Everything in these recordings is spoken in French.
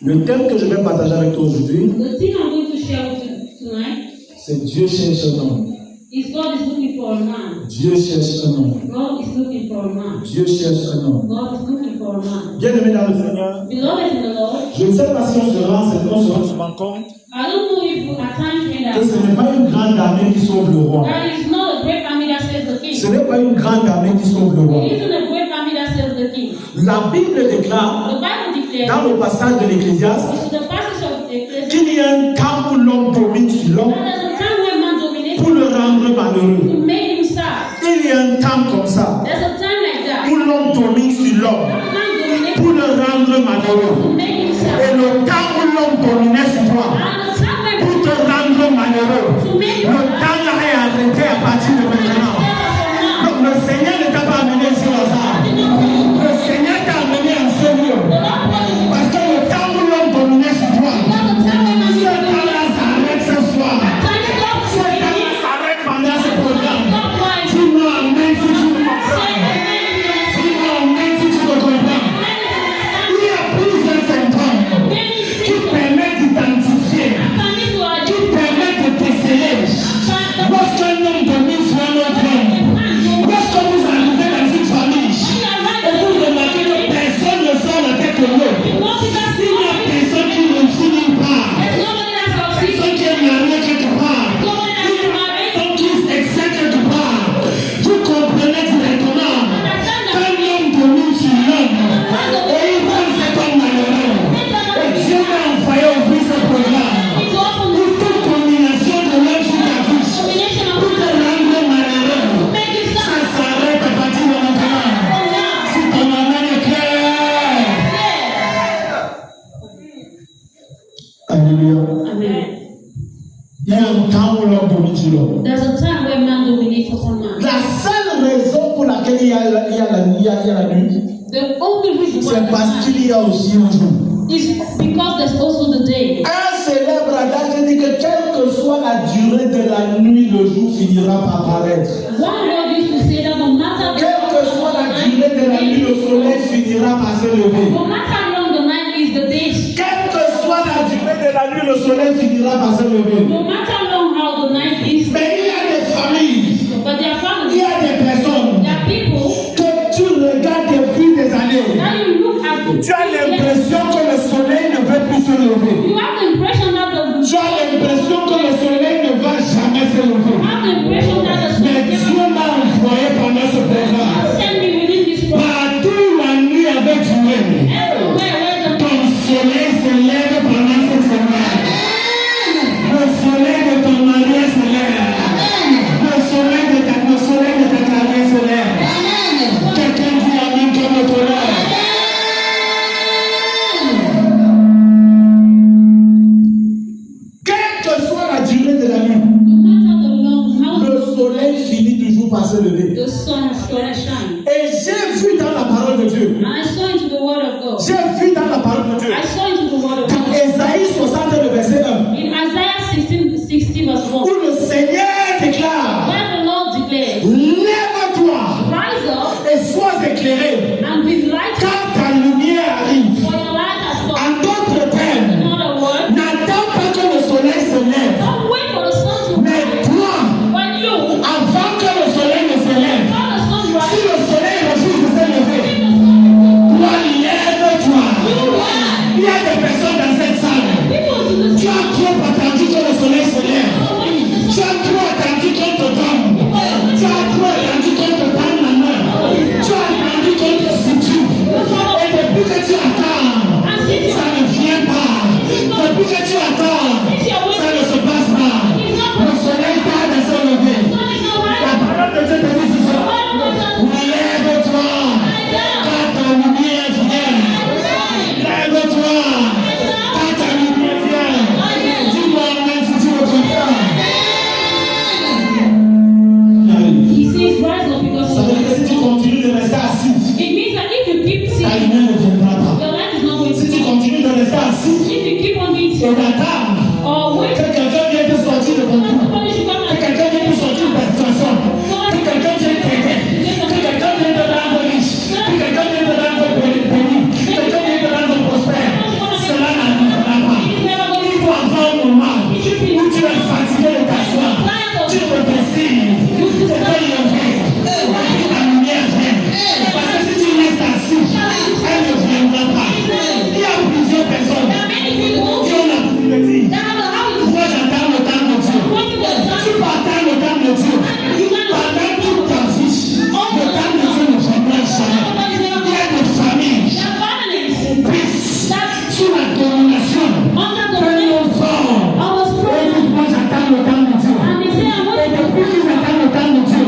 Le thème que je vais partager avec toi aujourd'hui, The thing I'm going to share with you tonight c'est Dieu cherche un homme. is God is looking for a man. Dieu cherche un homme. God is looking for a man. Dieu cherche un homme. God is looking for a man. Bien-aimé dans le Seigneur, Beloved in the Lord, je ne sais pas si on se rend compte I don't know if at times when que ce n'est pas une grande armée qui sauve le roi. there is not a great army that saves the king. Ce n'est pas une grande armée qui sauve le roi. It isn't a great army that saves the king. La Bible déclare, The Bible declares dans le passage de l'Ecclésiaste, this is the passage of Ecclesiastes qu'il y a un temps où l'homme domine sur l'homme that there's a time when man dominates pour le rendre malheureux. to make him sad. Il y a un temps comme ça There's a time like that. où l'homme domine sur l'homme Man dominates pour le rendre malheureux. to make him sad. Et le temps où l'homme dominait sur toi And the time when pour te rendre malheureux, to make le him temps là est arrêté à partir de maintenant. Donc le Seigneur ne t'a pas amené ici au hasard. Le Seigneur t'a amené en ce lieu. Parce que le temps où l'homme dominait sur toi, ce temps-là s'arrête ce soir. Ce temps-là s'arrête pendant ce programme. Dis-moi amen si tu me comprends. Dis-moi amen si tu me comprends. Il y a plusieurs symptômes qui permettent d'identifier, qui permettent de déceler. Lorsqu'un homme domine sur un autre homme, lorsque vous arrivez dans une famille et vous remarquez que personne ne sort la tête de l'autre, il n'y a personne qui réussit nulle part, personne qui est marié quelque part, personne qui excelle quelque part, vous comprenez directement qu'un homme domine sur l'homme et il rend cet homme malheureux. Et Dieu m'a envoyé ouvrir ce programme pour toute combinaison de l'homme sur ta vie, pour te rendre malheureux. Ça s'arrête à partir de maintenant. Si ton amen est clair. Alléluia. Amen. Il y a un temps où l'homme domine sur l'homme. There's a time where man dominates upon man. La seule raison pour laquelle il y a la nuit, The only reason why c'est parce qu'il y a aussi un jour. is because there's also the day. Un célèbre adage dit que quelle que soit la durée de la nuit, le jour finira par paraître. One word used to say that no matter Quelle que soit la durée de la nuit, le soleil finira par se lever. no matter how long the night is, the day. Quelle que soit la durée de la nuit, le soleil finira par se lever. No matter how long how the night is, Mais il y a des familles, but there are il families, y a des personnes there are people que tu regardes depuis des années. that you look at. Tu as l'impression que le soleil ne veut plus se lever. You have the impression that Tu as l'impression que le soleil ne va jamais se lever. Mais Dieu m'a envoyé pendant ce programme. send me within this world. Partout la nuit avec Dieu. Everywhere Ton soleil se lève pendant cette semaine. Le soleil de ton mariage se lève. Le soleil de ta carrière se lève. Quelqu'un dit amen comme le tonnerre. Quelle que soit la durée de la nuit, no matter the long how le soleil finit toujours par se lever. the sun shine. Et j'ai vu dans la parole de Dieu, And I saw into the word of God. j'ai vu dans la parole de Dieu, I saw into the word of God. dans Ésaïe 60, le verset 1, In Isaiah 16:60 verse 1, où le Seigneur déclare, where the Lord declares, lève-toi rise up et sois éclairé, and be light, car ta lumière arrive. for your light has come. En d'autres termes, In other words, n'attends pas que le soleil se lève, don't wait for the sun to mais rise. toi, When you, avant que le soleil ne se lève, before the sun si rises, le soleil refuse de se lever, the sun toi, lève-toi. Il y a des personnes dans cette salle. people to the Tu as trop attendu que le soleil se lève. Tu as trop attendu qu'on te donne. Tu as trop attendu qu'on te donne la main. Tu as attendu qu'on te situe. Et depuis que tu attends, ça ne vient pas. Depuis que tu attends, ça ne se passe pas. Le soleil tarde à se lever. La parole de Dieu te dit ce soir, lève-toi, car ta lumière vient. Lève-toi, car ta lumière vient. Dis-moi amen si tu me comprends. He says, rise up because Ça of veut dire que si tu continues de rester assis, it means that if you keep ta sitting, lumière ne viendra pas. your light is not going Si to tu come. continues de rester assis If you keep on being et sick, d'attendre or wait, que quelqu'un vienne te sortir de ton trou, somebody should come que and quelqu'un vienne te sortir de ta situation, que quelqu'un vienne t'aider, que quelqu'un vienne te rendre riche, que quelqu'un vienne te rendre béni, que quelqu'un vienne te rendre prospère, cela n'arrive Que nos forts. Et dis, moi j'attends le temps de Dieu. Et depuis qu'ils attendent le temps de Dieu,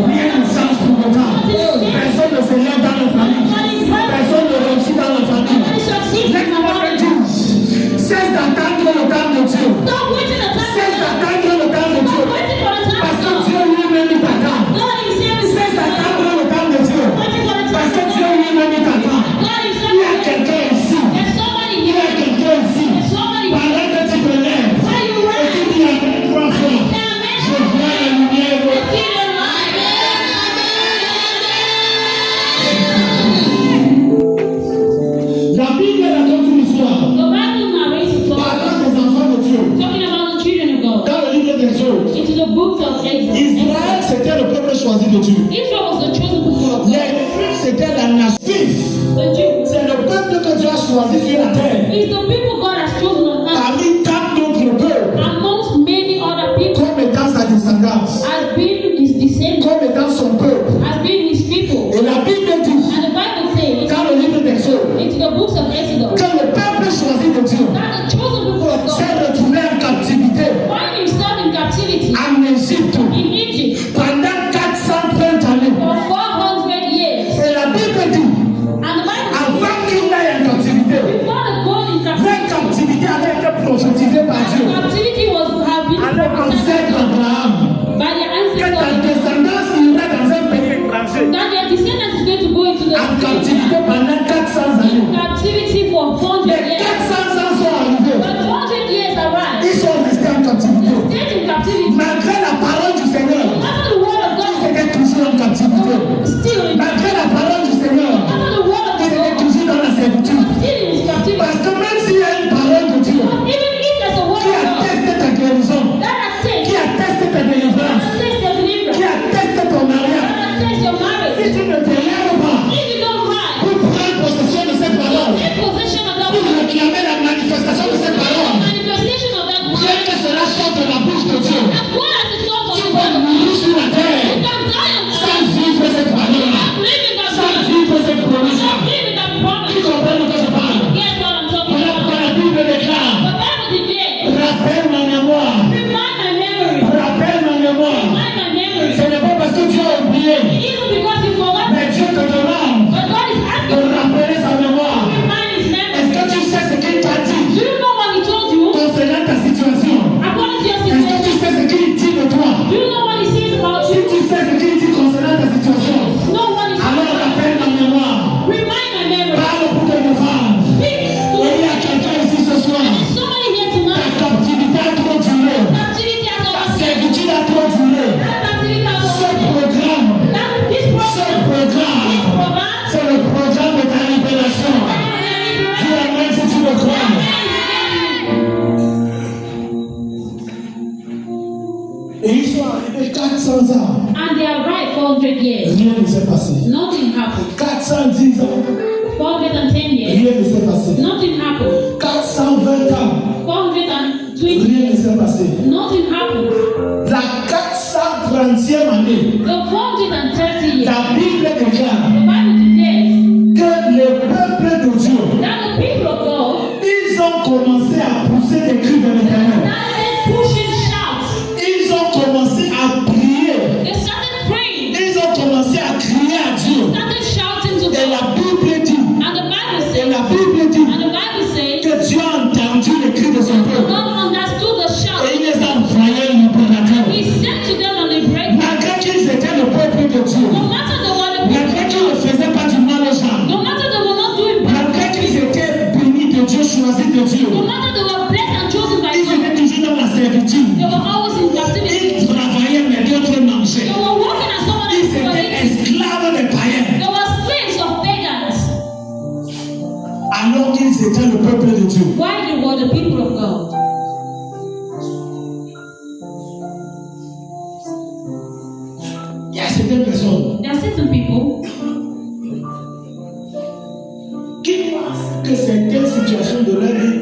rien ne change pour le temps. Personne ne s'élève dans la famille. Personne ne réussit dans la famille. Laisse-moi te dire, cesse d'attendre le temps de Dieu. Cesse d'attendre le temps de Dieu. Parce que Dieu lui-même t'attend. Cesse d'attendre le temps de Dieu. Parce que Dieu lui-même t'attend. Il y a quelqu'un ici. Il y a quelqu'un ici. Pendant que tu te lèves, et tu dis avec 3 fois, je vois la lumière. La Bible raconte une histoire. Parlant des enfants de Dieu. Dans le livre des Exode. Israël, c'était le peuple choisi de Dieu. Les Juifs, c'était la nation. C'est le peuple que Dieu a choisi sur la terre. Parmi 4 autres peuples, comme étant sa descendance, comme étant son peuple. Et la Bible dit, dans le livre des Exode, que le peuple choisi de Dieu s'est retrouvé en captivité en Égypte pendant 430 années. Et la Bible dit, avant qu'il n'aille en captivité, la captivité avait été prophétisée par Dieu à leur ancêtre Abraham, que ta descendance ira dans un pays étranger en captivité pendant 400 années. Les 400 ans sont arrivés. Ils sont restés en captivité. Malgré la parole du Seigneur, ils étaient toujours en captivité. Malgré la parole du Seigneur, ils étaient toujours dans la servitude. Parce que même s'il y a une parole de Dieu qui atteste ta guérison, qui atteste ta délivrance, qui atteste ton mariage, si tu ne te lèves pas pour prendre possession de cette parole, pour réclamer la manifestation de cette parole, bien que cela sorte de la bouche de Dieu, tu vas mourir sur la terre sans vivre cette parole, sans vivre cette promesse. Tu comprends de quoi je parle? Voilà pourquoi la Bible déclare, rappelle ma mémoire, rappelle ma mémoire. Ce n'est pas parce que Dieu a oublié, mais Dieu te demande de rappeler sa mémoire. Est-ce que tu sais ce qu'il t'a dit concernant ta situation? Est-ce que tu sais ce qu'il dit de toi? Si tu sais ce qu'il dit concernant ta situation, alors rappelle ma mémoire. Parle pour te défendre. Il y a quelqu'un ici ce soir. Ta captivité a trop duré. Ta servitude a trop duré. Ce programme, c'est le programme de ta libération. Dis amen si tu le crois. Et ils sont arrivés 400 ans. And they are right 400 years. Rien ne s'est passé. Nothing happened. 410 ans. 410 years. Rien ne s'est passé. Nothing happened. 420 ans. 420 Rien ne s'est passé. Nothing happened. La 430e année, The 430 years. la Bible déclare The Bible declares que le peuple de Dieu, that the people of God ils ont commencé à pousser des cris de l'Éternel. started pushing shouts. Ils ont commencé à prier. They started praying. Ils ont commencé à crier à Dieu. Started shouting to Et la God. Bible dit, And the Bible et says, la Bible dit and the Bible says, que Dieu a entendu les cris de son peuple. God understood the Et shout. il les a envoyés libérateurs. He sent to them on a break. Malgré qu'ils étaient le peuple de Dieu, No matter the word of malgré qu'ils ne faisaient pas du mal aux gens, no matter they were not doing bad, malgré qu'ils étaient bénis de Dieu, choisis de Dieu, no matter they were blessed and chosen by ils God, étaient toujours dans la servitude. they were always in captivity. Ils travaillaient, mais d'autres mangeaient. They were working as someone Ils else was étaient eating. esclaves des païens, They were slaves of pagans. alors qu'ils étaient le peuple de Dieu. Why they were the people of God? Il y a certaines personnes There are certain people qui pensent que certaines situations de leur vie,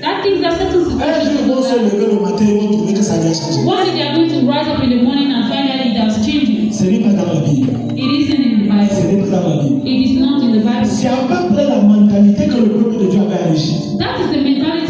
that think that certain un jour ils vont se situations, lever le matin et vont trouver que ça vient changer. one day they are going to rise up in the morning and find out it has changed. Ce n'est pas dans la Bible. It isn't in the Ce Bible. n'est pas dans la Bible. It is not in the Bible. C'est à peu près la mentalité que le peuple de Dieu avait à l'Égypte. That is the mentality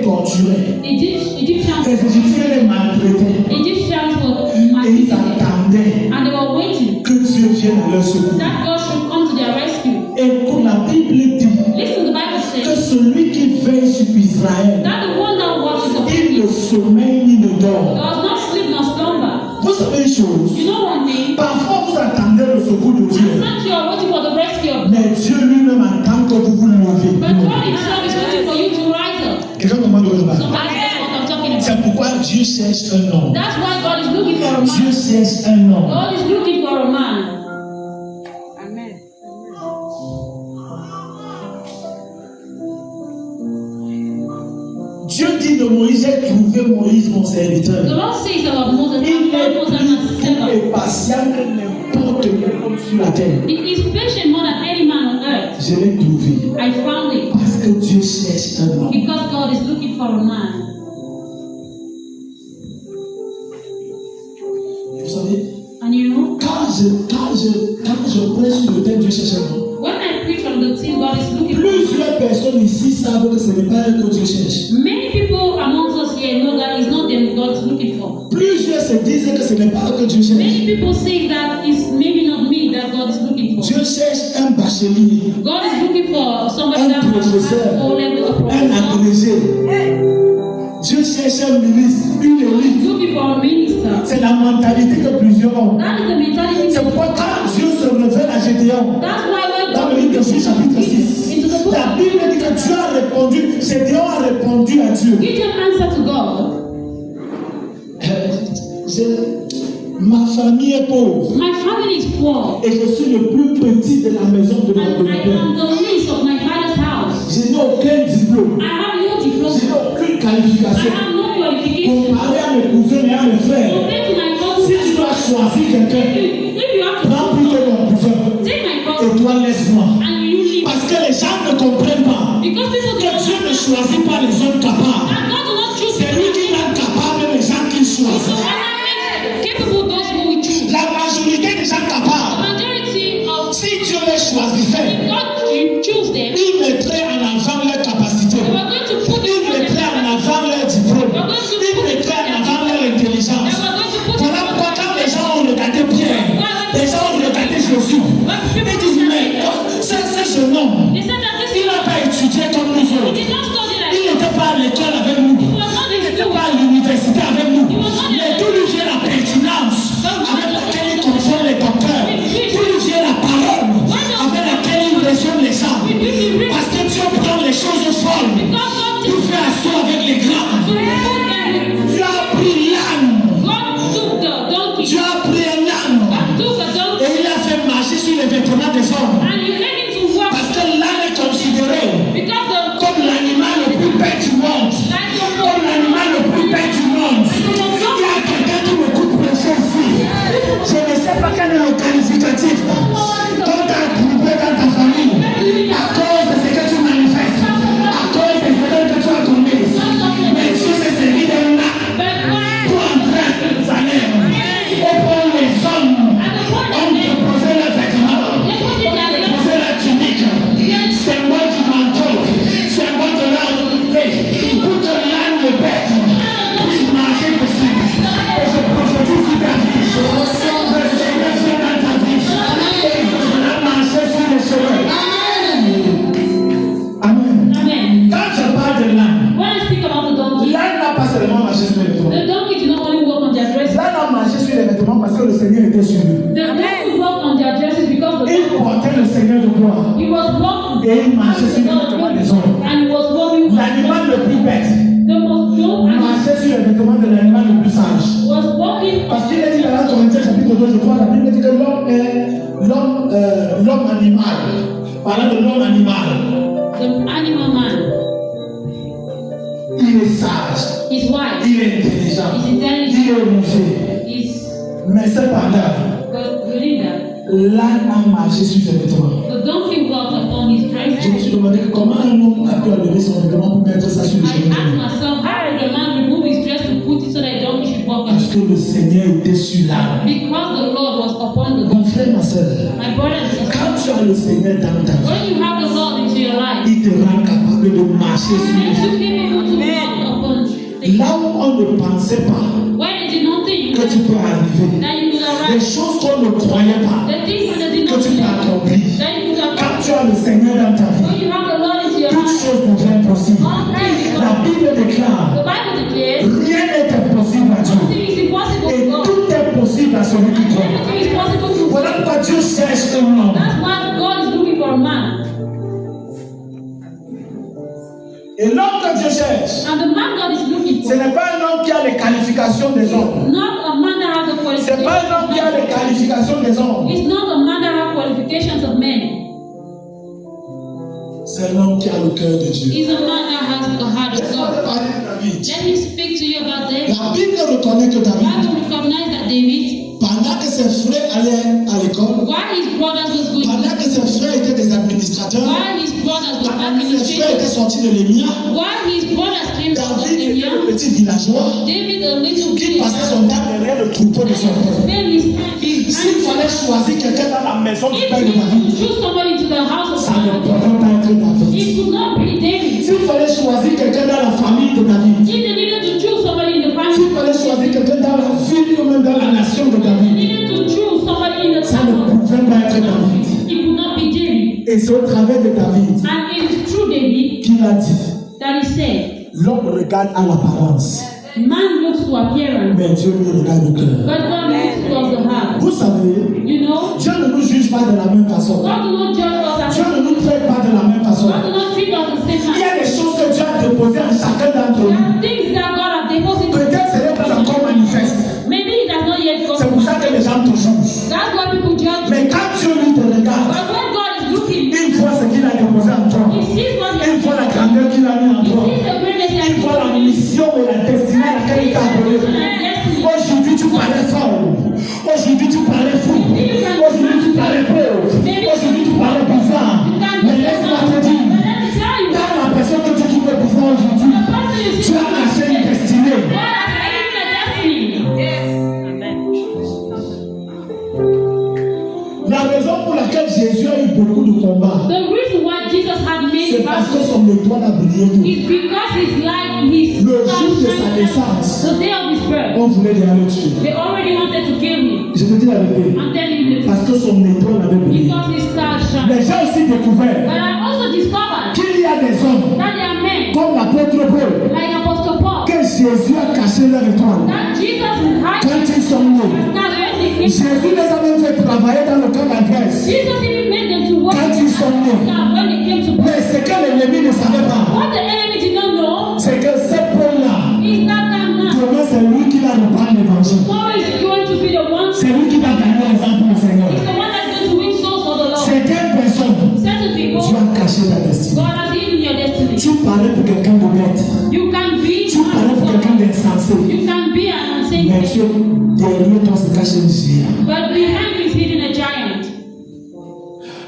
torturaient. Egyptians Les Égyptiens les maltraitaient. were Et ils maltreated. attendaient And they were waiting que Dieu vienne à leur secours. that God should come to their rescue. Et pour la Bible dit Listen, the Bible que says celui qui veille sur Israël, that the one that watches over il ne you sommeille ni ne dort. does not sleep nor slumber. Vous savez une chose, You know one thing? parfois vous attendez le secours de Dieu, Sometimes you are waiting for the rescue of God. mais Dieu lui-même attend que vous vous levez. But God Himself is waiting for you to rise up. Quelqu'un comprend de quoi je parle? Somebody knows what I'm talking about. C'est pourquoi Dieu cherche un homme. That's why God is looking for a Dieu man. cherche un homme. God is looking for a man. Dieu dit de Moïse, j'ai trouvé Moïse mon The serviteur. Lord says about Moses, Il I est found Moses as plus a servant. patient que n'importe quel homme sur la terre. He is patient more than any man on earth. Je l'ai trouvé I found it parce que Dieu cherche un homme. because God is looking for a man. Vous savez, And you know, quand je prêche sur le thème Dieu cherche un homme, when I preach on the thing God is looking for, plusieurs personnes ici savent que ce n'est pas eux que Dieu cherche. many people amongst us here know that it's not them God is looking for. Plusieurs se disent que ce n'est pas eux que Dieu cherche. Many people say that it's maybe not me that God is looking for. Dieu cherche un bachelier, God is looking for somebody un that has professeur, O level of un professor. agrégé. Dieu cherche un ministre, une élite. He's looking for a minister. C'est la mentalité que plusieurs ont. That is the mentality. C'est pourquoi quand Dieu se révèle à Gédéon, That's why when dans le livre de Juge chapitre 6, into the book la Bible dit que Dieu a répondu, Gédéon a répondu à Dieu. Gideon answered to God, Ma famille est pauvre my family is poor, et je suis le plus petit de la maison de mon and I père. am the least of my father's house. Je n'ai aucun diplôme, I have no je diploma. n'ai aucune I qualification. have no qualification. Comparé à mes cousins et à mes frères, Compared to my si cousins, tu dois choisir quelqu'un, if you have to prends plutôt mon cousin take my et cousin toi laisse-moi. and you leave, Parce que les gens ne comprennent pas because people que do not Dieu ne choisit pas les hommes capables. and God do not choose C'est lui qui rend capable les gens qu'il So choisit. when I make capable those who we choose, La majorité des gens the capables, majority of si Dieu les choisissait, God you choose them, il mettrait en avant leurs capacités. we are going to put Il them on mettrait en avant leur diplôme. Il mettrait en avant leur intelligence. Voilà pourquoi quand les gens ont regardé Pierre, les gens ont regardé Jésus, ils disent mais ce jeune homme, They said that this il n'a pas étudié comme nous he autres. did not study like Il n'était pas à l'école avec nous. he was not Il in n'était school. pas à l'université avec nous. Mais d'où lui vient la pertinence avec laquelle il confronte les docteurs. D'où lui vient la parole avec laquelle il raisonne les gens. Parce que Dieu prend les choses folles. Because God Il fait asseoir avec les grands. Dieu a pris l'âne. took the donkey, Dieu a pris un âne. took a donkey, Et il a fait marcher sur les vêtements des hommes. and he made him to walk Parce que l'âne est considéré because the comme l'animal le plus bête du monde. like the Comme l'animal le plus bête du monde. Il y a quelqu'un qui m'écoute prêcher ici. Je ne sais pas quel est le qualificatif. Quand tu as trouvé dans ta famille, à cause de ce que tu manifestes, à cause de ce que tu as commis, mais Dieu s'est servi d'un âne pour entrer à Jérusalem. Et pour les hommes, on déposait leurs vêtements, on déposait la tunique, symbole du manteau, symbole de leur autorité, pour que l'âne de bête puisse marcher dessus. Et je prophétise sur ta vie. Le Seigneur vient dans ta vie. Et il fera marcher sur les cheveux. Amen. Amen. Quand je parle de l'âne, When I speak about the donkey, l'âne n'a pas seulement marché sur les vêtements. the donkey did not only walk on their dresses. L'âne a marché sur les vêtements parce que le Seigneur était sur lui. The donkey walked on their dresses because the Il portait le Seigneur de gloire. he was walking Et il marchait sur les vêtements des hommes. and he was walking L'animal le plus bête the most young and marchait sur les vêtements de l'animal le plus sage. was walking Parce qu'il est dit dans 1 Corinthiens chapitre 2, je crois, la Bible dit que l'homme est l'homme animal. Parlant de l'homme animal, the animal man. il est sage, He's wise, il est intelligent, he's il intelligent, est rusé. he's Mais cependant, but within that, l'âne a marché sur ses vêtements. the donkey walked upon his Je me suis dresses. demandé comment un homme a pu enlever son vêtement pour mettre ça sur les I asked cheveux. myself, how did the man remove his dress to put it so that the donkey should walk on Parce it? que le Seigneur était sur l'âne. Because the Lord was upon the Mon donkey. frère, ma soeur, My brother and sister, quand tu as le Seigneur dans ta vie, when you have the Lord into your life, il te rend capable de marcher sur les it cheveux. should be able to walk pensais pas when they did not think que tu peux arriver, that you could les arrive, choses qu'on ne croyait pas the things that they did que not tu peux believe accomplir. that you could Quand accomplish. tu as le Seigneur dans ta When vie, you have the Lord into your toutes heart, choses deviennent possibles. all things La become. Bible déclare, The Bible declares, rien n'est impossible à Dieu. nothing is impossible Et to God. tout est possible à celui qui croit. Everything is possible to God. Voilà pourquoi Dieu cherche un homme. That's why God is looking for a man. Et l'homme que Dieu cherche, And the man God is looking ce for, n'est pas un homme qui a les qualifications des hommes. not a man that has the Ce n'est pas un homme qui a les qualifications. qualifications des hommes. It's not a man that has qualifications of men. C'est l'homme qui a le cœur de Dieu. He's a man that has the heart of Laisse-moi te God. parler de David. Let me speak to you about David. La Bible reconnaît que The David, Bible recognizes that David, pendant que ses frères allaient à l'école, while his brothers was going, pendant que ses frères étaient des administrateurs, while his brothers were pendant que ses frères administrating, étaient sortis de l'Émia, while his brothers came out of David était Emiah, le petit villageois David, a little qui kid, passait son temps derrière le troupeau de son père. spent his time S'il fallait choisir quelqu'un dans la maison du if père de he David, could choose somebody to the house of ça ne God, pourrait pas être David. it could not be David. S'il fallait choisir quelqu'un dans la famille de David, If they needed to choose somebody in the family, s'il fallait choisir quelqu'un dans la ville ou même dans la nation de they David, needed to choose somebody in the ça ne family, pouvait pas être David. it could not be David. Et c'est au travers de David And it is through David qu'il a dit, that he said, l'homme regarde à l'apparence, man looks to appearance, mais Dieu lui regarde au cœur. but God looks towards the heart. Vous savez, You know, Dieu ne nous juge pas de la même façon. God do not judge us as Dieu ne nous traite pas de la même façon. God do not treat us the same Il y manner. a des choses que Dieu a déposées en chacun d'entre There nous. are things that God has deposited. Peut-être ce n'est pas encore manifeste. Maybe it has not yet C'est pour come. ça que les gens te jugent. That's why people judge. Mais quand Dieu lui te regarde, But when God is looking, il voit ce qu'il a déposé en toi. He sees what Il He voit la grandeur qu'il a mis en He toi. sees the greatness He has Il voit la mission et la destinée à laquelle il t'a appelé. Aujourd'hui, tu parais fort. Aujourd'hui, tu parais fou. Aujourd'hui, tu parais pauvre. Aujourd'hui, tu parais bizarre. Mais laisse-moi te dire, dans la personne que tu trouves bizarre aujourd'hui, tu as caché une destinée. La raison pour laquelle Jésus a eu beaucoup de combats, The reason why Jesus had c'est many parce que battles son étoile a brillé. is because his life, his Le jour de sa naissance, the day of his birth, on voulait déjà le tuer. they already wanted to kill him. Je te dis la vérité. I'm telling you the truth. Parce que son étoile avait brillé. Because his star shine. Mais j'ai aussi But découvert I also discovered qu'il y a des hommes that there are men comme l'apôtre Paul like Apostle Paul que Jésus a caché leur étoile. that Jesus is hiding. Quand ils sont nés, That when they came, Jésus les a même fait travailler dans le camp d'Adresse. Jesus even made them to work. Quand ils sont nés. Now when they came to work, Mais ce que l'ennemi ne savait pas, what the enemy did not know c'est que ce Paul-là, is that man demain c'est lui qui va reprendre l'évangile. tomorrow is going to be the one. C'est lui qui va gagner les âmes pour le Seigneur. He's the one that's going to win souls for the Lord. Certaines personnes, Certain people, Dieu a caché ta destinée. God has hidden your destiny. Tu parais pour quelqu'un de bête. You can be Tu parais pour quelqu'un d'insensé. You can be an unseen Mais person, Dieu, derrière toi se cache un géant. but behind you is hidden a giant.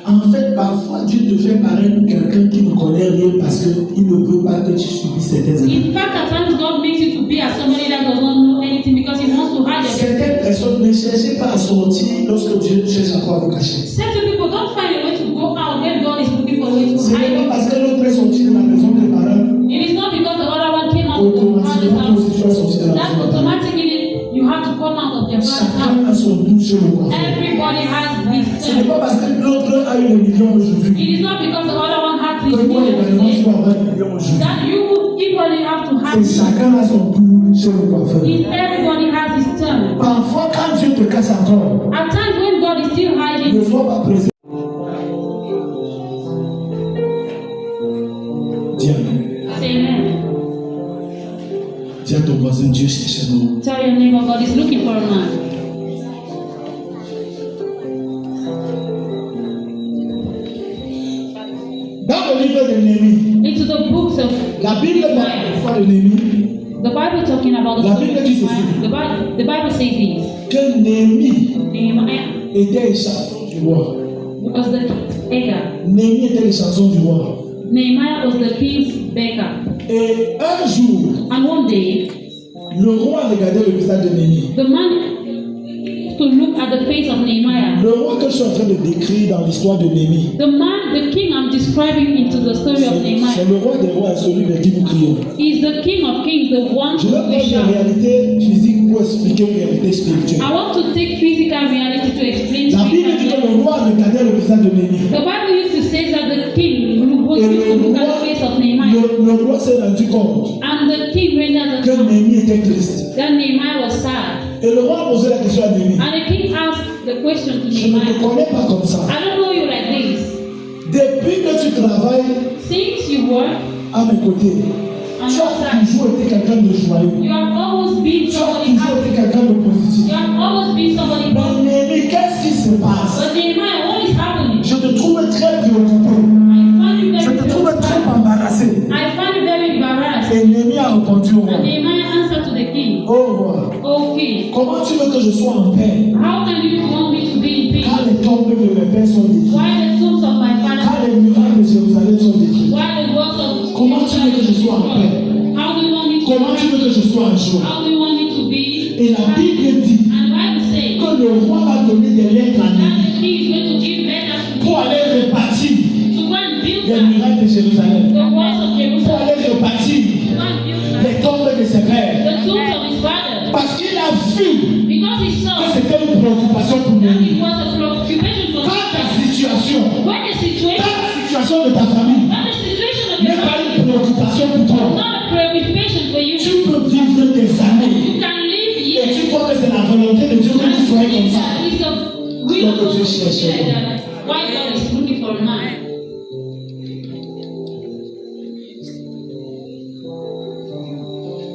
En fait, parfois, Dieu te fait paraître pour quelqu'un qui ne connaît rien parce qu'il ne veut pas que tu subisses certaines épreuves. In fact, at times God makes you to be as somebody that does not know anything because He wants to hide your destiny. Certaines personnes ne cherchent pas à sortir lorsque Dieu cherche à quoi vous cacher. Certain people don't find a way to go out when God is looking for a way to Ce n'est hide pas you. parce que l'autre est sorti de la maison des parents, It is not because the other one came out of the father's automatiquement toi house. aussi tu vas sortir de la That's maison. automatically you have to come out of your father's house. Chacun a son but chez le coiffeur. Everybody has his Ce n'est turn. pas parce que l'autre a eu le million aujourd'hui It is not because the other one has his que toi également tu million vas avoir le million aujourd'hui. that you equally have to have. C'est chacun a son but chez le coiffeur. Everybody has his turn. Parfois, quand Dieu te cache encore, At times when God is still hiding, ne sois pas pressé. Dis Amen. say amen. Dis à ton voisin, Dieu cherche un homme. Tell your neighbor God is looking for a man. Dans le livre de Néhémie, Into the books of la Bible parle des fois de Néhémie, the Bible talking about La Bible dit ceci. the Bible says this. que Néhémie Nehemiah était chanson du roi. was the king's beggar. Néhémie était les chansons du roi. Nehemiah was the king's beggar. Et un jour, And one day, le roi regardait le visage de Néhémie. the man to look at the face of Nehemiah. Le roi que je suis en train de décrire dans l'histoire de Néhémie, The king I'm describing into the story of c'est Nehemiah, le roi des rois, celui vers qui nous crions. is the king of kings, the one Je who vais prendre we une shout. réalité physique pour expliquer une réalité spirituelle. I want to take physical reality to explain La Bible dit spiritual que reality. le roi regardait le visage de Néhémie. The Bible used to say that the king was Et used to look at the face of Nehemiah, le roi s'est rendu compte and the king rendered que the Néhémie était triste. that Nehemiah was sad. Et le roi a posé la question à Néhémie. And the king asked the question to Je ne te Nehemiah, connais pas comme ça. I don't know you like this. Depuis que tu travailles Since you work à mes côtés, on tu your as side, toujours été quelqu'un de joyeux. you have always been Tu as somebody toujours happy. été quelqu'un de positif. You have always been somebody Mais happy. Néhémie, qu'est-ce qui se passe? But Nehemiah, what is happening? Je te trouve très préoccupé. I find you Je very te trouve trop embarrassé. I find you very embarrassed. Et Néhémie a répondu au roi. And Nehemiah answered to the king, Oh roi, okay, comment tu veux que je sois en paix how can you want me to be in quand peace? les tombes de mes pères sont détruites? Why the tombs of my Quand father? les murailles de Jérusalem sont détruites? Why the walls of Comment tu veux que je sois en paix? How do you want me to Comment tu veux que je sois en joie? How do you want me to be? Et la Bible dit And the Bible says que le roi va donner des lettres à that Néhémie the king is going to give letters to pour aller répartir to go and build les back murailles de Jérusalem, the walls of pour Jerusalem, aller répartir to go and build back les tombes de ses pères. the tombs of his father. Parce qu'il a vu Because he que saw c'était une préoccupation pour that Néhémie. it was a preoccupation for Quand ta him. situation, When the situation, quand la situation de ta famille when the situation of n'est your pas family une préoccupation pour is toi, not a preoccupation for you, tu peux vivre des années. you can live Et years. tu crois que c'est la volonté de Dieu que tu sois comme ça. It's the will of God to be like that. Why God is looking for a man.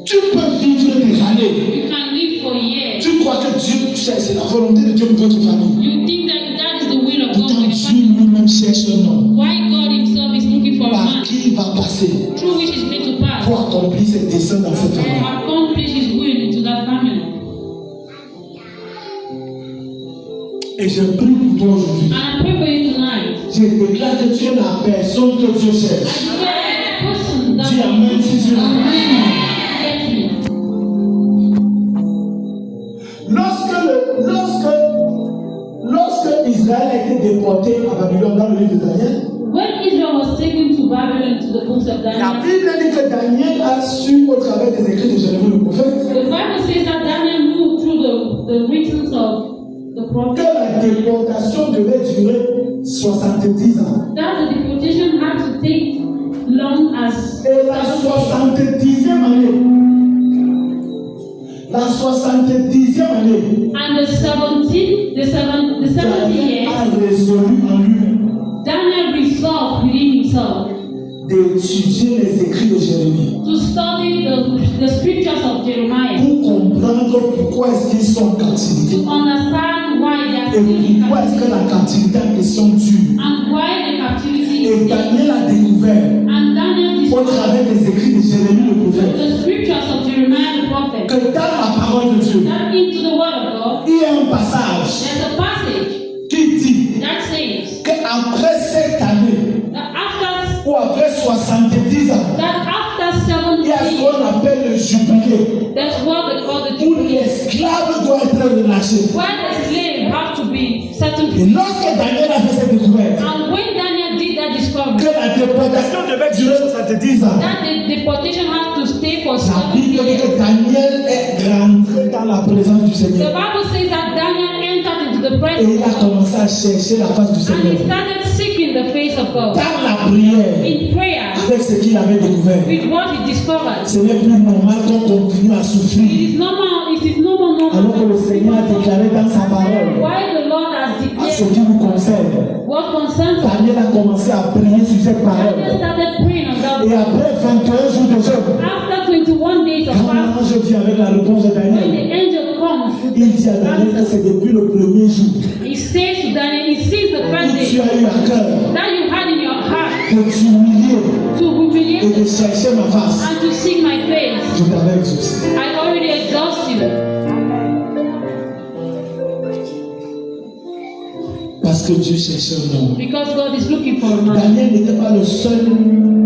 Tu peux vivre des années. You can live for years. Tu crois que Dieu, c'est la volonté de Dieu pour votre famille. You think that is the will of God Pourtant, for your Dieu family. lui-même cherche un homme Why God himself is looking for a par man qui il va passer through which is going to pass pour accomplir ses desseins dans cette and famille. accomplish his will into that family. Et je prie pour toi aujourd'hui. And I pray for you tonight. Je déclare que tu es la personne que Dieu I cherche. declare the person that Dis Amen si tu l'as. Lorsque Israël a été déporté à Babylone dans le livre de Daniel, When Israel was taken to Babylon to the books of la Daniel, Bible dit que Daniel a su au travers des écrits de Jérémie le prophète the Bible says that Daniel knew through the writings of the que prophet la déportation devait durer 70 ans. that the deportation had to take long as Et la 70e année, and the 70 Daniel years, a résolu en lui-même Daniel resolved within himself d'étudier les écrits de Jérémie to study the scriptures of Jeremiah pour comprendre pourquoi est-ce qu'ils sont en captivité to understand why they are et still in pourquoi est-ce que captivity la captivité en question dure. and why the captivity Et is there. Daniel a découvert And Daniel au discovered travers des écrits de Jérémie le prophète the scriptures of Jeremiah the prophet que dans la parole de Dieu, that into the word of God il y a un passage there's a passage qui dit that says qu'après cette année that after ou après 70 ans, il y a ce 70 qu'on appelle le jubilé that's what they call the où jubilee, l'esclave doit être relâché. where the slave have to be settled Et free. lorsque Daniel a fait cette découverte, And when Daniel did that discovery, que la déportation devait durer 70 ans, that the deportation had to stay for la 70 Bible dit years. que Daniel est rentré dans la présence du The Seigneur Bible says that Daniel entered into the et presence il a of God commencé à chercher la face du and he Seigneur started seeking the face of God dans la prière in prayer avec ce qu'il avait découvert. with what he discovered. Ce n'est plus normal qu'on continue à souffrir It is no more alors que normal. le Seigneur a déclaré dans sa parole Why the Lord has à ce declared qui nous concerne. what concerns us. Daniel a commencé à prier sur cette Daniel parole. started praying on that. Et après 21 jours de jeûne, After 21 days of quand fasting, l'ange vient avec la réponse de when Daniel, the angel comes, il dit à Daniel que c'est depuis le premier jour he says to Daniel, he sees the où first tu day as eu à cœur that you had in your heart de t'humilier to humiliate et de chercher ma face. and to seek my face. Je t'avais exaucé. I already exhaust you Parce que Dieu cherchait un homme. because God is looking for a man. Daniel n'était pas le seul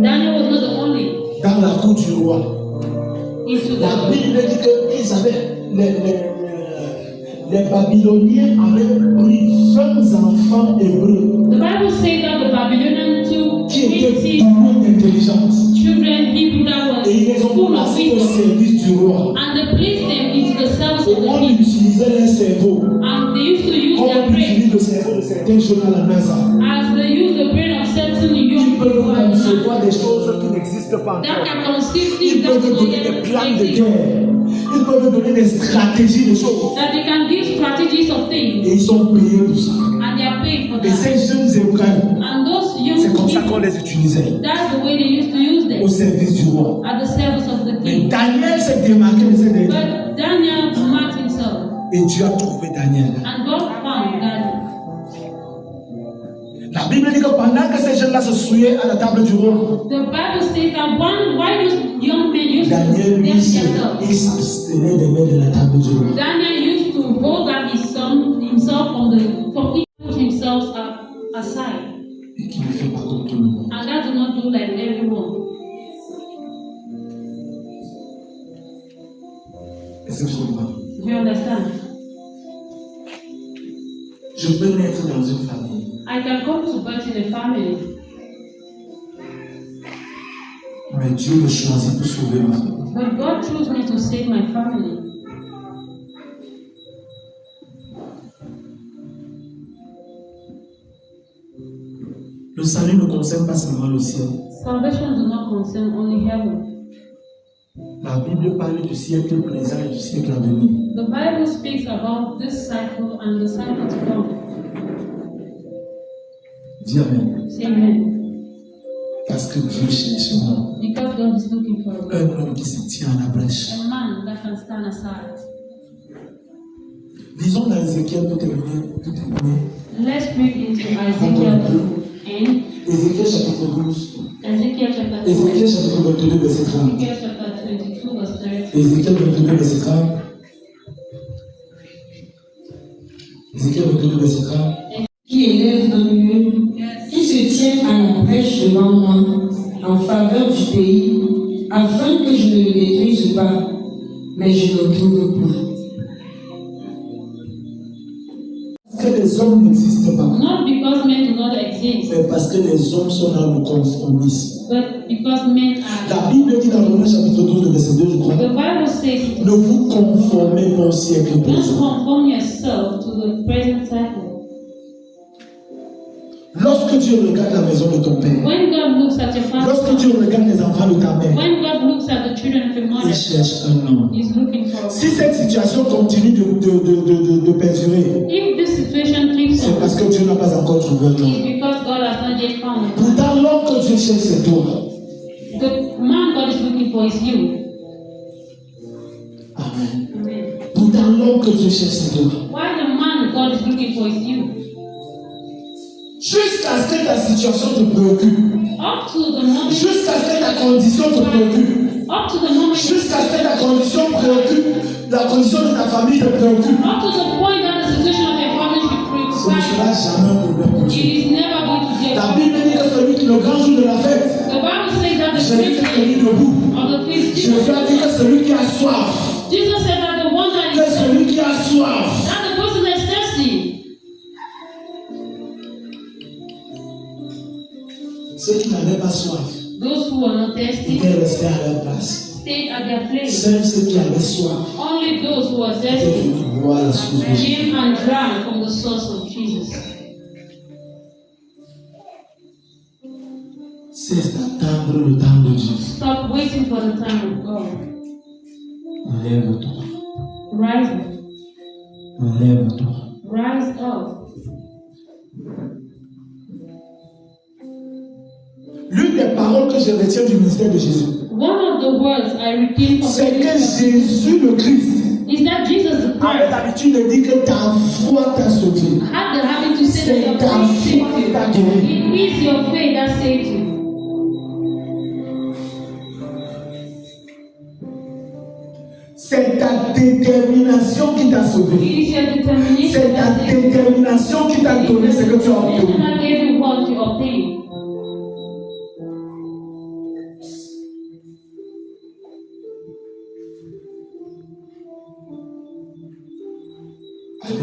Daniel was not the only dans la cour du roi. into La the Bible dit qu'ils avaient les Babyloniens avaient pris 20 enfants hébreux The Bible says that the Babylonians took qui étaient 20 doués d'intelligence children, people that et ils les were ont full of placés au wisdom, service du roi. and they placed them into the service Et of the on king. utilisait leur cerveau And they used to use comme their on brain utilise le cerveau de certains jeunes à la NASA. as they use the brain of certain Ils young peuvent people concevoir des choses qui n'existent pas that encore. can conceive Ils things that peuvent don't donner des yet plans de exist. guerre. Ils peuvent donner des stratégies de choses. That they can give strategies of things Et ils sont payés pour ça. and they are paid for Et that. ces jeunes Hébreux, And those c'est young comme ça qu'on people, les utilisait that's the way they used to use au them service du roi. at the service of the Mais king. Daniel s'est démarqué de ces derniers. But Daniel marked himself, Et Dieu a trouvé Daniel. and God found Daniel. La Bible dit que pendant que ces jeunes-là se souillaient à la table du roi, The Bible says that why those young men used to Daniel lui dance themselves. il s'abstenait de mettre de la table du roi. Daniel used to hold back himself from put himself aside, Et qui ne fait pas comme tout le monde. and that do not do like everyone. Est-ce que tu comprends? Do you understand? Je peux naître dans une famille. I can come to birth in a family, Mais Dieu me choisit pour sauver ma famille. but God chose me to save my family. Le salut ne concerne pas seulement le ciel. Salvation does not concern only heaven. La Bible parle du siècle présent et du siècle à venir. The Bible speaks about this cycle and the cycle to come. Dis Amen. Say amen. Parce que Dieu cherche un homme. Because God is looking for Un homme qui se tient à la brèche. a man that can stand aside. Disons dans Ézéchiel pour terminer. Let's read into Ezekiel and Ézéchiel chapitre 12. Ezekiel chapter 2. Ézéchiel chapitre 22 verset 30. Ezekiel chapter 22 verse 30. Ézéchiel 22 verset 30. Ézéchiel 22 verset 30. Qui élève un mur, qui se tient à la brèche devant moi, en faveur du pays, afin que je ne le détruise pas, mais je ne le trouve pas. Parce que les hommes n'existent pas, Not because men do not exist, mais parce que les hommes sont dans le conformisme. but because men are. La Bible dit dans Romains chapitre 12 verset 2, je crois, The Bible says, ne vous conformez pas au siècle don't présent. conform yourself to the present cycle. Lorsque Dieu regarde la maison de ton père, When God looks at your lorsque father, Dieu regarde les enfants de ta mère, when God looks at the children of your il mother, cherche un homme. He's looking for. Si cette situation continue de perdurer, If this situation keeps c'est on, parce que Dieu n'a pas encore trouvé un it's homme. because God has not yet found it. Pourtant, l'homme que Dieu cherche, c'est toi. The man God is looking for is you. Amen. Amen. Pourtant, l'homme que Dieu cherche, c'est toi. Why the man God is looking for is you. Jusqu'à ce que ta situation te préoccupe. Up to the moment, Jusqu'à ce que ta condition te préoccupe. up to the moment, Jusqu'à ce que ta condition préoccupe. La condition de ta famille te préoccupe. up to the point that the situation of your family should Ce ne preoccupy sera jamais un problème pour you. Dieu. It is never going to be a La problem. Bible dit que celui qui le grand jour de la fête, The Bible says that the Jésus great s'est mis day debout. of the feast, Jésus a dit que celui qui a soif, Jesus said that the one that que is celui qui a soif, that the person that's thirsty, ceux qui n'avaient pas soif, those who are not thirsty, étaient restés à leur place. stayed at their place. Seuls ceux qui avaient soif Only those who are étaient thirsty venus boire la source de Jésus. came and drank from the source of Jesus. Cesse d'attendre le temps de Dieu. Stop waiting for the time of God. Lève-toi. Rise up. Lève-toi. Rise up. L'une des paroles que je retiens du ministère de Jésus, One of the words I repeat from c'est que the Jésus le Christ is that Jesus the avait Christ l'habitude de dire que ta foi t'a sauvé. had the habit to say C'est that ta your faith foi qui saved t'a you. guéri. It is your faith that saved you. C'est ta détermination qui t'a sauvé. It is your determination C'est ta that saved you. détermination qui t'a donné ce que tu as It obtenu. that gave you what you obtained.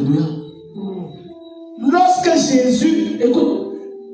Alléluia. Lorsque Jésus, écoute,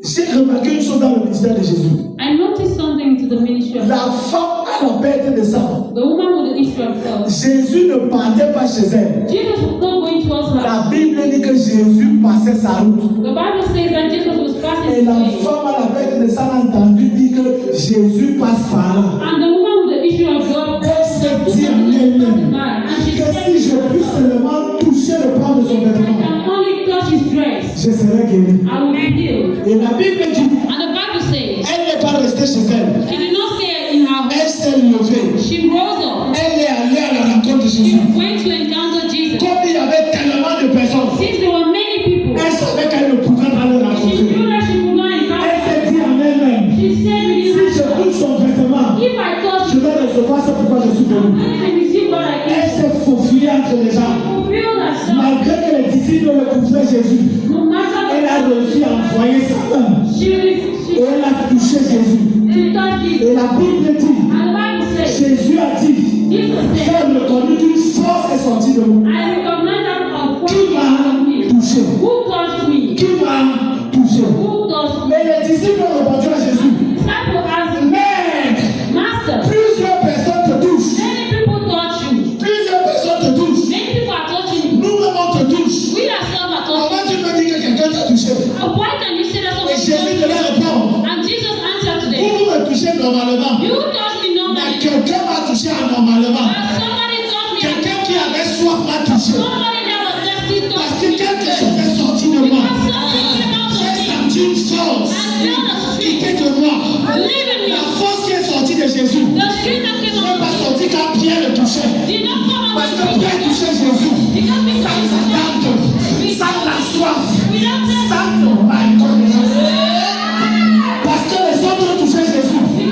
j'ai remarqué une chose dans le ministère de Jésus. I noticed something to the ministry of La femme à la perte de sang, the woman with the issue of blood. Jésus ne partait pas chez elle. Jesus was not going towards her. La Bible dit que Jésus passait sa route. The Bible says that Jesus was passing Et la his way. femme à la perte de sang a entendu dire que Jésus passe par là. And the woman with the issue of blood Elle s'est dit en elle-même and she que said, si je puis seulement toucher le pan de son I vêtement, can only touch his dress. je serai guéri. I will be healed. Et la Bible dit, And the Bible says elle n'est pas restée chez elle. she did not stay in her Elle home. s'est levée. She rose up. Elle est allée à la rencontre de She Jésus. went to encounter Jesus. Comme il y avait tellement de personnes, Since there were many people, elle savait qu'elle ne pouvait pas le she rencontrer. knew that she could not Elle encounter. s'est dit en elle-même, She said si within je herself, touche son vêtement, if I touch je vais recevoir ce pourquoi je suis venu. I receive what I Elle get. s'est faufilée entre les gens. Fulfill herself. Malgré que les disciples ne couvraient Jésus, No matter elle a réussi à envoyer sa main. she Et elle a touché Jésus. touched Et it. la Bible dit, And the Bible says, Jésus a dit, Jesus said, j'ai reconnu qu'une force est sortie de moi. I recognize that a Qui force m'a from me. touché? Who touched me? Qui m'a touché? Who touched me? Mais les disciples ont répondu à Jésus, Disciple asked, Maître, Master, plusieurs personnes te touchent. many people touch you. Plusieurs personnes te touchent. Many people are touching you. Nous-mêmes on te touche. We ourselves are touching Comment tu peux dire que quelqu'un t'a touché? Why can you say that Et someone Jésus touched te leur répond, you? And Jesus answered today, vous me touchez normalement. you touch me Mais normally. quelqu'un m'a touché anormalement. But somebody touched me. Quelqu'un qui avait soif m'a touché. Somebody that was thirsty Parce touched que me. quelque chose est sorti de moi. Because something came out J'ai of me. senti une force I felt the qui street. était de moi. Live in La me. force qui est sortie de Jésus The street that came n'est out pas of me sortie quand Pierre le touchait. did not come out Parce of que me. Pierre touchait Jésus. Because we Sans touched attente, sans la soif, without that. sans reconnaissance. Parce que les autres touchaient Jésus Because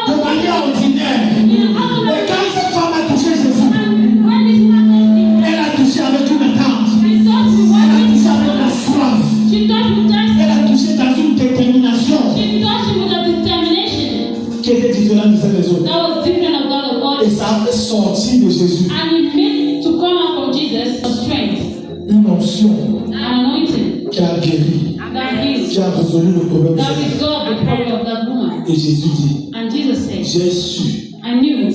de the other manière ordinaire. in Mais other quand cette femme a touché Jésus, when this man touched me, elle a touché avec une attente. I thought we Elle a were touché avec la soif. She touched with thirst. Elle a touché dans une détermination She touched with a determination qui était différente de celle des autres. that was different of that of Et others. ça a fait sortir de Jésus And it made to come out from Jesus a strength, une onction an anointing qui a guéri, that heals, qui a résolu le problème de that cette femme. resolved the problem of that woman. Et Jésus dit, And Jesus said, j'ai su I knew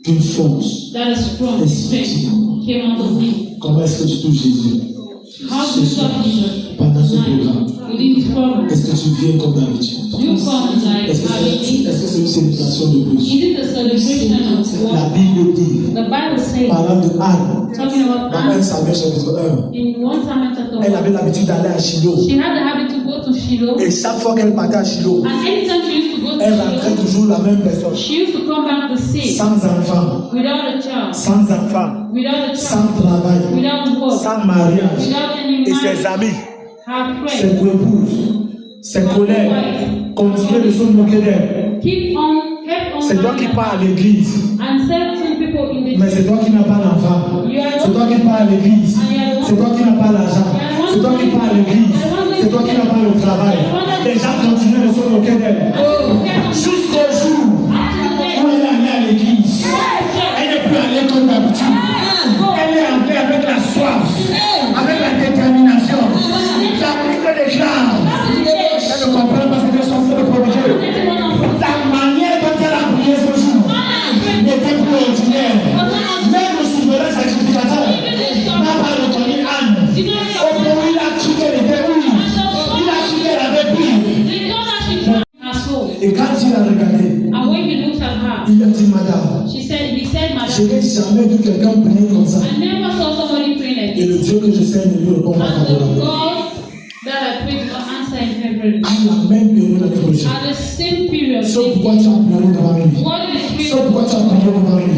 qu'une force. that a strong strength came out of me. Comment est-ce que tu touches Jésus? How do you touch Jesus? Pendant ce programme, Within this program, est-ce que tu viens comme d'habitude? you come like Est-ce que having c'est une célébration de plus? Is it a celebration of La what? Bible dit, The Bible says, parlant de Anne, talking about dans 1 Anne, Samuel chapitre 1, in 1 Samuel chapter elle avait 1, l'habitude d'aller à Shiloh. she had the habit to go to Shiloh, Et chaque fois qu'elle partait à Shiloh, and anytime she used to go to elle rentrait Shiloh, toujours la même personne. she used to come back the same, Sans enfant, without a child, sans enfant, without a sans child, travail, without work, sans mariage. without any Et ses money. amis, Her ses friends épouses, ses collègues continuaient de se moquer d'elle. kept on C'est toi qui pars à l'église, and certain people in the mais c'est toi qui n'as pas d'enfant. C'est toi qui pars à l'église, c'est toi qui n'as pas l'argent. C'est toi qui pars à l'église, c'est toi qui n'as pas le travail. Les gens continuent de se moquer d'elle. Jusqu'au jour où elle est allée à l'église, elle n'est plus allée comme d'habitude. Elle est entrée avec la soif, avec la détermination. La Bible déclare, elle ne comprend pas ce que son frère prodigue. La manière dont elle a prié ce jour n'était plus ordinaire. Même le souverain sacrificateur n'a pas reconnu Anne. Au moment où il a cru qu'elle était où, il a cru qu'elle avait pris. Et quand il a regardé, And when he looked at her, il a dit, Madame, he said, je Madam, n'ai jamais vu quelqu'un prier comme ça. I never saw somebody pray like Et this. le Dieu que je sais ne lui répond pas And the favorablement. God that I pray to answer in heaven. À la même période l'année prochaine. At the same period, C'est pourquoi tu as pleuré devant lui. what is C'est pourquoi tu as prié devant lui.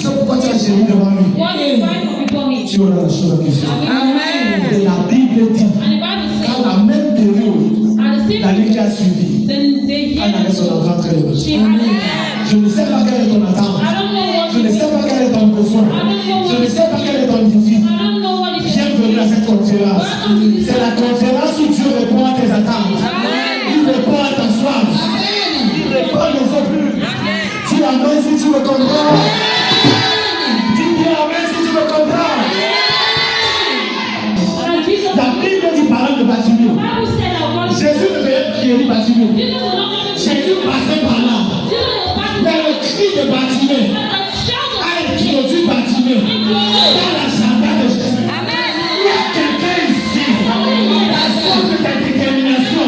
C'est pourquoi tu as géré devant lui. what is right before me? Tu auras la chose à question. Amen. Et la Bible dit And the Bible qu'à says, la même période, at the same l'année qui a suivi, then they Anne avait son enfant très heureux. she had Je ne sais pas quelle est ton attente. I don't know what Je ne it is. sais pas quel est ton besoin. Je ne sais pas quel est ton défi. I don't know what it is. Bienvenue à cette conférence. C'est la conférence où Dieu répond à tes attentes. Il répond à ta soif. Il répond à nos offres. Dis amen si tu me comprends. Dis bien amen si tu me comprends. de Bartimée. Jesus will not come to Jésus passait par là. Jesus will pass Mais le cri de Bartimée the shout a introduit Bartimée dans l'agenda de Jésus. Il y a quelqu'un ici, la soif de ta détermination,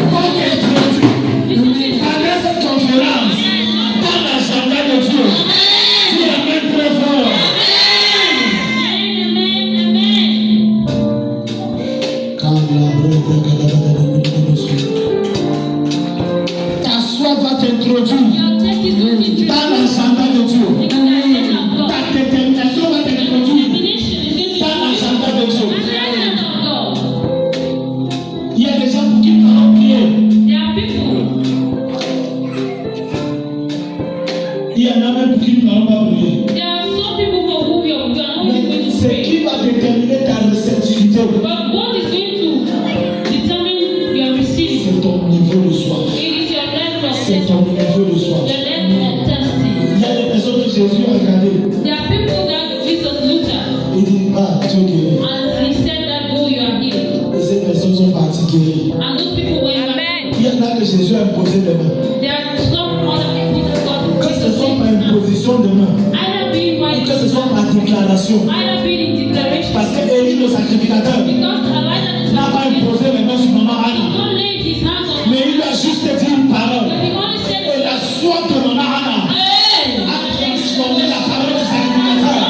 pour t'introduire avec cette conférence dans l'agenda de Dieu. Tu l'amènes très fort. Ta soif va t'introduire dans l'agenda de Dieu. Ta détermination va t'introduire dans l'agenda de Dieu. Il y a des gens pour qui nous allons prier. Il y en a même pour qui nous n'allons pas prier. Mais ce qui va déterminer ta réceptivité, c'est ton niveau de soif. C'est ton niveau de soif. Il y a des personnes que Jésus a regardées. Il dit, va, tu es guéri. Et ces personnes sont parties guéries. Il y en a que Jésus a imposé des mains. Que ce soit par imposition de main, ou que ce soit par déclaration. Parce que Élie, le sacrificateur, n'a pas imposé les mains sur maman Anna. Mais il a juste dit une parole. Et la soif de maman Anna a transformé la parole du sacrificateur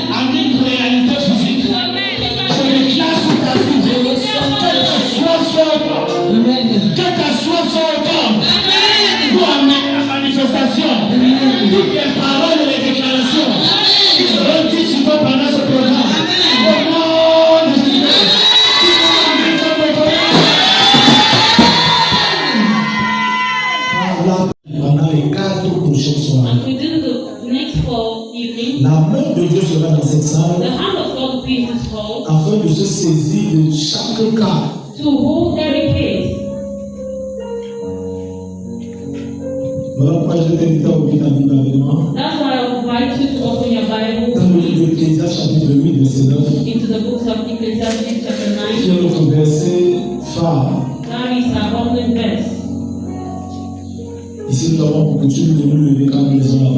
en une réalité physique. Je déclare sur ta vie que ta soif soit au corps. Que ta soif soit au corps. Pour amener la manifestation. Toutes les paroles et les déclarations qui seront dites sur toi pendant ce programme. Au nom de Jésus. Pendant les 4 prochaines soirées, And we do the next 4 evenings. la main de Dieu sera dans cette The salle hand of God will be in this hall afin de se saisir de chaque cas. to hold every case. Voilà pourquoi je t'invite à ouvrir ta Bible avec moi. That's why I invite you to open your Bible Dans le livre d'Ecclésiaste, chapitre 8, verset 9, into the books of Ecclesiastes chapter qui est 9. notre verset phare. That is our golden verse. Ici, nous avons pour coutume de nous lever quand nous lisons la